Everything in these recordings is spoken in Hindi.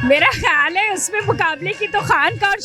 मेरा ख्याल है उसमें मुकाबले की तो खान का और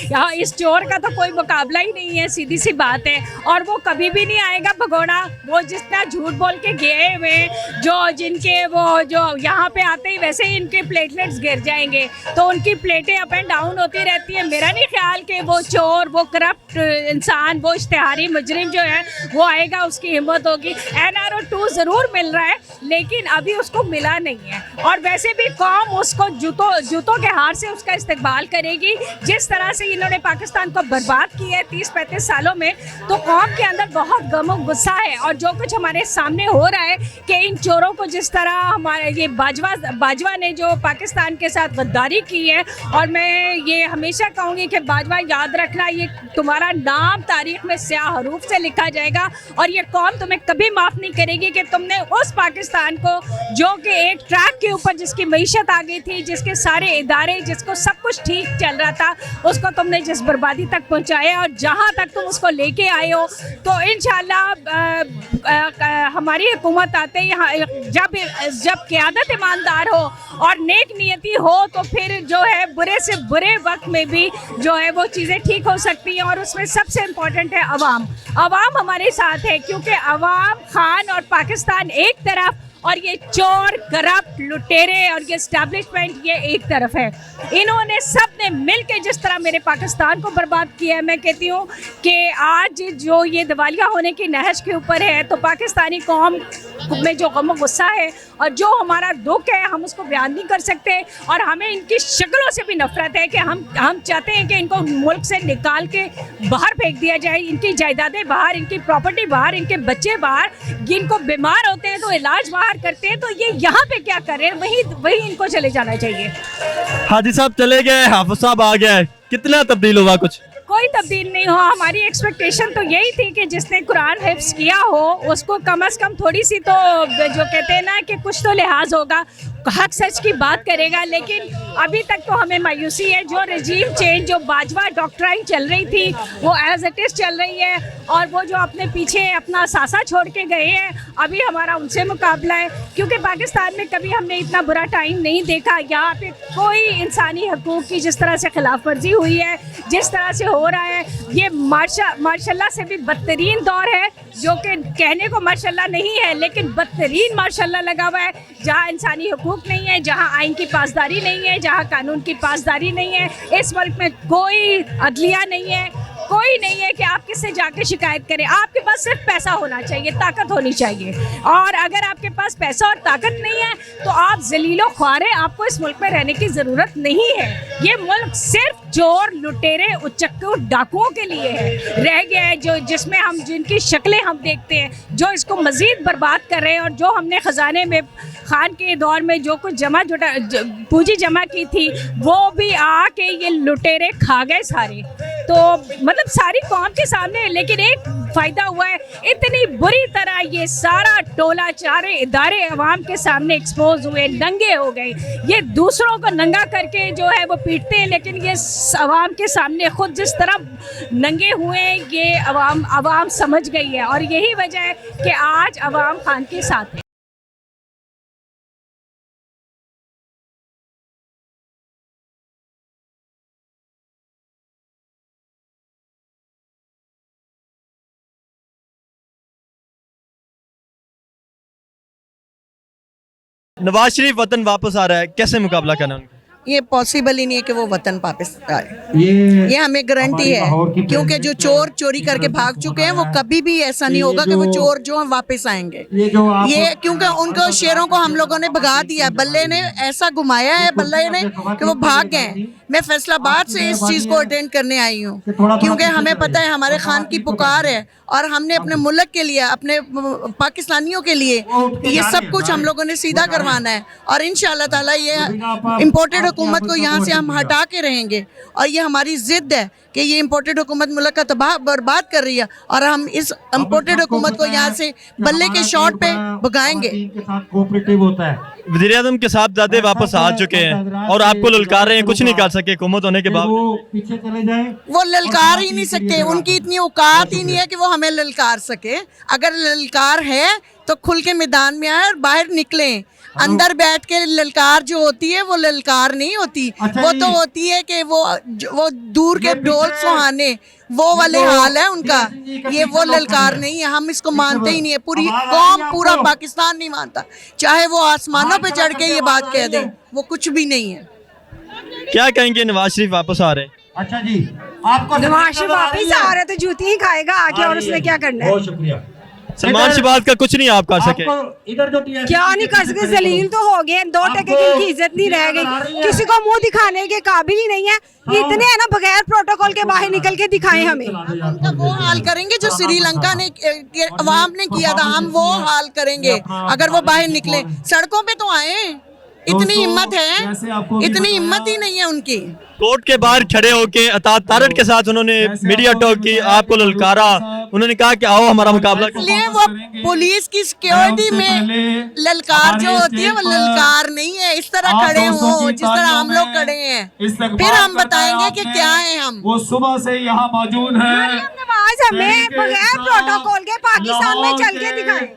यहाँ इस चोर का तो कोई मुकाबला ही नहीं है, सीधी सी बात है। और वो कभी भी नहीं आएगा भगोड़ा। वो जितना झूठ बोल के गए हुए जो जिनके वो जो यहाँ पे आते ही वैसे ही इनके प्लेटलेट्स गिर जाएंगे, तो उनकी प्लेटें अप एंड डाउन होती रहती है। मेरा नहीं ख्याल कि वो चोर, वो करप्ट इंसान, वो इश्तिहारी मुजरिम जो है वो आएगा, उसकी हिम्मत होगी। NRO 2 ज़रूर मिल रहा है लेकिन अभी उसको मिला नहीं है। और वैसे भी कौम उसको जूतों के हार से उसका इस्तकबाल करेगी। जिस तरह से इन्होंने पाकिस्तान को बर्बाद किया है 30-35 सालों में, तो कौम के अंदर बहुत गम और गुस्सा है। और जो कुछ हमारे सामने हो रहा है कि इन चोरों को जिस तरह हमारे ये बाजवा ने जो पाकिस्तान के साथ गद्दारी की है, और मैं ये हमेशा कहूँगी कि बाजवा याद रखना, ये तुम्हारा नाम तारीख में स्याह हरूफ से लिखा जाएगा और ये कौम तुम्हें कभी माफ़ नहीं करेगी कि तुमने उस पाकिस्तान को जो कि एक ट्रैक के ऊपर जिसकी मईशत आ गई थी, जिसके सारे इदारे, जिसको सब कुछ ठीक चल रहा था, उसको तुमने जिस बर्बादी तक पहुँचाया और जहाँ तक तुम उसको लेके आए हो, तो इंशाल्लाह हमारी हुकूमत आते ही जब क़यादत ईमानदार हो और नेक नियति हो तो फिर जो है बुरे से बुरे वक्त में भी जो है वो चीज़ें ठीक हो सकती हैं। और उसमें सबसे इम्पोर्टेंट है अवाम हमारे साथ है, क्योंकि अवाम, खान और पाकिस्तान एक तरफ और ये चोर, करप्ट, लुटेरे और ये एस्टैब्लिशमेंट ये एक तरफ है। इन्होंने सब ने मिल के जिस तरह मेरे पाकिस्तान को बर्बाद किया है, मैं कहती हूँ कि आज जो ये दिवालिया होने की नहज के ऊपर है, तो पाकिस्तानी कौम में जो गम गुस्सा है और जो हमारा दुख है हम उसको बयान नहीं कर सकते। और हमें इनकी शक्लों से भी नफरत है कि हम चाहते हैं कि इनको मुल्क से निकाल के बाहर फेंक दिया जाए, इनकी जायदादें बाहर, इनकी प्रॉपर्टी बाहर, इनके बच्चे बाहर। जिनको बीमार होते हैं तो इलाज बाहर करते हैं, तो ये यहाँ पे क्या कर रहे हैं, वही इनको चले जाना चाहिए। हाजी साहब चले गए, हाफिज साहब आ गए, कितना तब्दील हुआ? कुछ कोई तब्दील नहीं हुआ। हमारी एक्सपेक्टेशन तो यही थी कि जिसने कुरान हिफ्ज़ किया हो उसको कम से कम थोड़ी सी तो जो कहते हैं ना कि कुछ तो लिहाज होगा, हक सच की बात करेगा। लेकिन अभी तक तो हमें मायूसी है। जो रजीम चेंज, जो बाजवा डॉक्ट्राइन चल रही थी वो एज इट इज़ चल रही है, और वो जो अपने पीछे अपना सासा छोड़ के गए हैं, अभी हमारा उनसे मुकाबला है। क्योंकि पाकिस्तान में कभी हमने इतना बुरा टाइम नहीं देखा। यहाँ पे कोई इंसानी हकूक़ की जिस तरह से खिलाफ वर्जी हुई है, जिस तरह से हो रहा है, ये माशाल्लाह से भी बदतरीन दौर है, जो कि कहने को माशाल्लाह नहीं है लेकिन बदतरीन माशाल्लाह लगा हुआ है। जहाँ इंसानी हकूक़ नहीं है, जहाँ आइन की पासदारी नहीं है, जहाँ कानून की पासदारी नहीं है। इस मुल्क में कोई अदलिया नहीं है, कोई नहीं है कि आप किससे जाके शिकायत करें। आपके पास सिर्फ पैसा होना चाहिए, ताकत होनी चाहिए। और अगर आपके पास पैसा और ताकत नहीं है तो आप जलीलो ख्वार हैं, आपको इस मुल्क में रहने की ज़रूरत नहीं है। ये मुल्क सिर्फ चोर, लुटेरे, उच्चक्कू, डाकुओं के लिए रह गया है, जो जिसमें हम जिनकी शक्लें हम देखते हैं, जो इसको मज़ीद बर्बाद कर रहे हैं। और जो हमने ख़जाने में खान के दौर में जो कुछ पूंजी जमा की थी, वो भी आके ये लुटेरे खा गए सारे। तो मतलब सारी कौम के सामने। लेकिन एक फ़ायदा हुआ है, इतनी बुरी तरह ये सारा टोला, चारे इदारे अवाम के सामने एक्सपोज हुए, नंगे हो गए। ये दूसरों को नंगा करके जो है वो पीटते हैं, लेकिन ये अवाम के सामने खुद जिस तरह नंगे हुए ये अवाम समझ गई है। और यही वजह है कि आज अवाम खान के साथ है। नवाज शरीफ वतन वापस आ रहा है, कैसे मुकाबला करना उनका? ये पॉसिबल ही नहीं है कि वो वतन वापस आए। ये हमें गारंटी है, क्योंकि जो चोर चोरी करके भाग चुके हैं वो कभी भी ऐसा नहीं होगा कि वो चोर जो वापस आएंगे। ये क्योंकि उनको शेरों को हम लोगों ने भगा दिया, बल्ले ने ऐसा घुमाया है बल्ले ने कि वो भाग गए। मैं फैसलाबाद से इस चीज़ को अटेंड करने आई हूँ, क्योंकि हमें पता है हमारे खान की पुकार है और हमने अपने मुल्क के लिए, अपने पाकिस्तानियों के लिए ये सब कुछ हम लोगों ने सीधा करवाना है। और इंशाअल्लाह ताला ये इम्पोर्टेड हुकूमत को यहाँ से हम हटा के रहेंगे। और ये हमारी ज़िद है कि ये इम्पोर्टेड हुकूमत मुल्क का तबाह बर्बाद कर रही है, और हम इस इम्पोर्टेड हुकूमत को यहाँ से बल्ले के शॉट पे भगाएंगे। वज़ीर-ए-आज़म के साहबजादे वापस आ चुके हैं और आपको ललकार रहे हैं, कुछ नहीं कर सके हुकूमत होने के बावजूद। वो ललकार ही नहीं सकते, उनकी इतनी औकात ही नहीं है कि वो हमें ललकार सके। अगर ललकार है तो खुल के मैदान में आए और बाहर निकलें। अंदर बैठ के ललकार जो होती है वो ललकार नहीं होती, वो तो होती है कि वो दूर के ढोल सुहाने, वो वाले हाल है उनका। ये वो ललकार नहीं है, हम इसको मानते ही नहीं है। पूरी कौम, पूरा पाकिस्तान नहीं मानता, चाहे वो आसमानों पे चढ़ के ये बात कह दे, वो कुछ भी नहीं है। क्या कहेंगे नवाज शरीफ वापस आ रहे हैं? अच्छा जी, आपको नवाज शरीफ वापिस आ रहे तो जूती ही खाएगा आके, और उसने क्या करना है? बहुत शुक्रिया। सलमान शहबाज का कुछ नहीं आप कर सके। आपको इधर जो TSP क्या नहीं कर सकते, जलील तो हो गए, 2 टके की उनकी इज्जत नहीं रह गई, किसी को मुंह दिखाने के काबिल ही नहीं है। इतने है ना, बगैर प्रोटोकॉल के बाहर निकल के दिखाएं हमें। उनका वो हाल करेंगे जो श्रीलंका ने अवाम ने किया था, हम वो हाल करेंगे अगर वो बाहर निकले। सड़कों पे तो आए, इतनी हिम्मत है, इतनी हिम्मत ही नहीं है उनकी। कोर्ट के बाहर खड़े होके अतात तारड़ के साथ उन्होंने मीडिया टॉक की, आपको ललकारा, उन्होंने कहा कि आओ हमारा मुकाबला करो। इसलिए वो पुलिस की सिक्योरिटी में ललकार जो होती है वो ललकार नहीं है। इस तरह खड़े हो जिस तरह हम लोग खड़े हैं, फिर हम बताएंगे कि क्या है हम। वो सुबह से यहाँ मौजूद है। नवाज हमें बगैर प्रोटोकॉल के पाकिस्तान में चल के दिखाएं।